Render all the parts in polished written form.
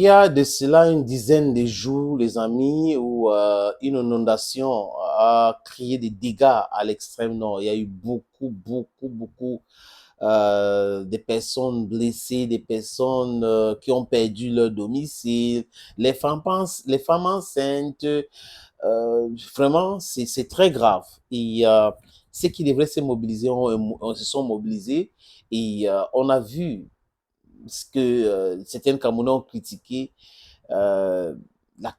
y a de cela une dizaine de jours, les amis, où une inondation a créé des dégâts à l'extrême nord. Il y a eu beaucoup de personnes blessées, des personnes qui ont perdu leur domicile, les femmes enceintes. Vraiment, c'est très grave. Et ceux qui devraient se mobiliser se sont mobilisés. Et on a vu ce que certains Camerounais ont critiqué, euh, la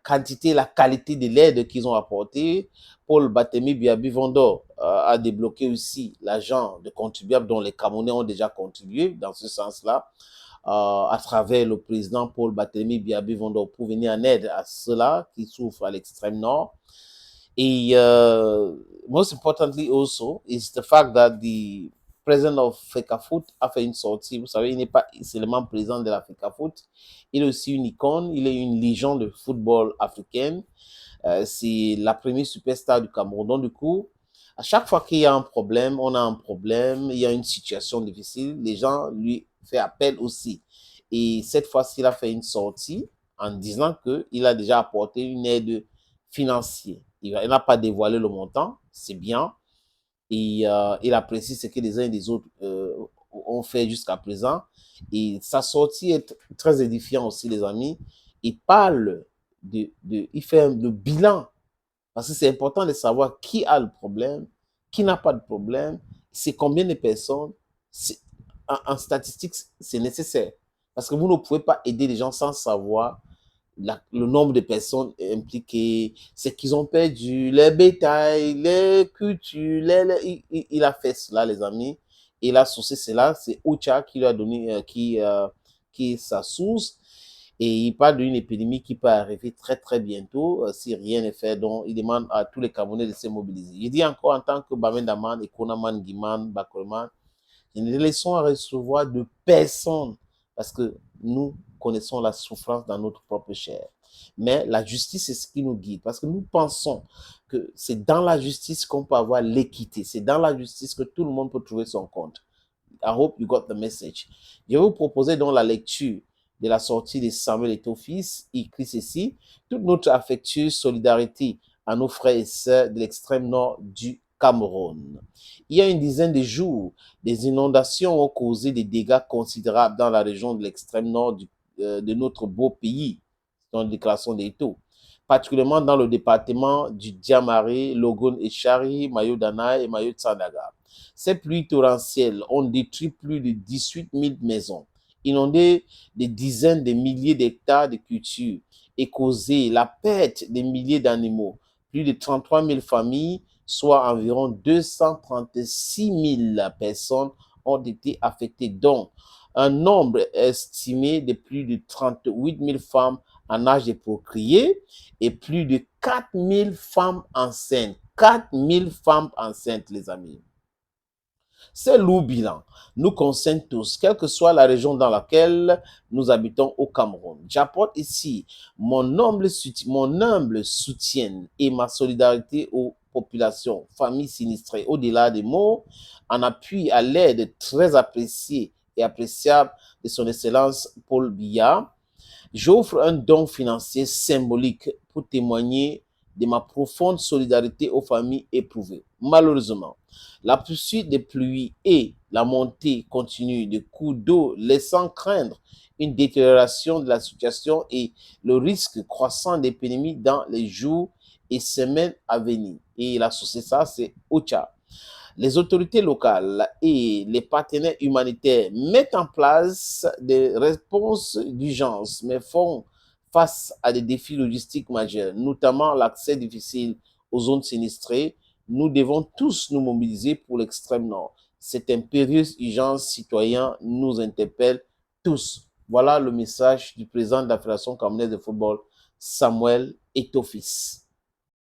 quantité, la qualité de l'aide qu'ils ont apportée. Paul Batemi Biabi Vondor a débloqué aussi l'argent de contribuables dont les Camerounais ont déjà contribué dans ce sens-là, à travers le président Paul Batemi Biabi Vondor pour venir en aide à ceux-là qui souffrent à l'extrême nord. Et most importantly also is the fact that the president of FECAFOOT a fait une sortie. Vous savez, il n'est pas seulement président de la FECAFOOT, il est aussi une icône, il est une légende de football africaine. C'est la première superstar du Cameroun. Donc, du coup, à chaque fois qu'il y a un problème, on a un problème, il y a une situation difficile, les gens lui font appel aussi. Et cette fois-ci, il a fait une sortie en disant qu'il a déjà apporté une aide financière. Il n'a pas dévoilé le montant, c'est bien. Et il apprécie ce que les uns et les autres ont fait jusqu'à présent. Et sa sortie est très édifiante aussi, les amis. Il parle il fait le bilan, parce que c'est important de savoir qui a le problème, qui n'a pas de problème, c'est combien de personnes. En statistique, c'est nécessaire. Parce que vous ne pouvez pas aider les gens sans savoir le nombre de personnes impliquées, ce qu'ils ont perdu, les bétails, les cultures, il a fait cela, les amis. Il a sourcé cela, c'est Ocha qui lui a donné, qui est sa source. Et il parle d'une épidémie qui peut arriver très bientôt si rien n'est fait. Donc, il demande à tous les Camerounais de se mobiliser. Je dis encore en tant que Bamendaman, Ekonaman, Guiman, Bakoleman, nous ne laissons à recevoir de personne parce que nous connaissons la souffrance dans notre propre chair. Mais la justice, c'est ce qui nous guide parce que nous pensons que c'est dans la justice qu'on peut avoir l'équité. C'est dans la justice que tout le monde peut trouver son compte. I hope you got the message. Je vais vous proposer donc la lecture de la sortie de Samuel Eto'o-Fils. Il écrit ceci: toute notre affectueuse solidarité à nos frères et sœurs de l'extrême nord du Cameroun. Il y a une dizaine de jours, des inondations ont causé des dégâts considérables dans la région de l'extrême nord de notre beau pays, dans la déclaration d'Eto, particulièrement dans le département du Diamaré, Logon et Chari, Mayo-Dana et Mayo-Tsadaga. Ces pluies torrentielles ont détruit plus de 18 000 maisons, inondé des dizaines de milliers d'hectares de cultures et causé la perte de milliers d'animaux. Plus de 33 000 familles, soit environ 236 000 personnes, ont été affectées, dont un nombre estimé de plus de 38 000 femmes en âge de procréer et plus de 4 000 femmes enceintes. 4 000 femmes enceintes, les amis. Ces lourds bilans nous concernent tous, quelle que soit la région dans laquelle nous habitons au Cameroun. J'apporte ici mon humble soutien et ma solidarité aux populations, familles sinistrées, au-delà des mots, en appui à l'aide très appréciée et appréciable de son Excellence Paul Biya. J'offre un don financier symbolique pour témoigner de ma profonde solidarité aux familles éprouvées. Malheureusement, la poursuite des pluies et la montée continue des cours d'eau laissant craindre une détérioration de la situation et le risque croissant d'épidémie dans les jours et semaines à venir. Et l'associé ça, c'est OCHA. Les autorités locales et les partenaires humanitaires mettent en place des réponses d'urgence, mais font face à des défis logistiques majeurs, notamment l'accès difficile aux zones sinistrées. Nous devons tous nous mobiliser pour l'extrême nord. Cette impérieuse urgence citoyenne nous interpelle tous. Voilà le message du président de la Fédération camerounaise de football, Samuel Eto'o-Fils.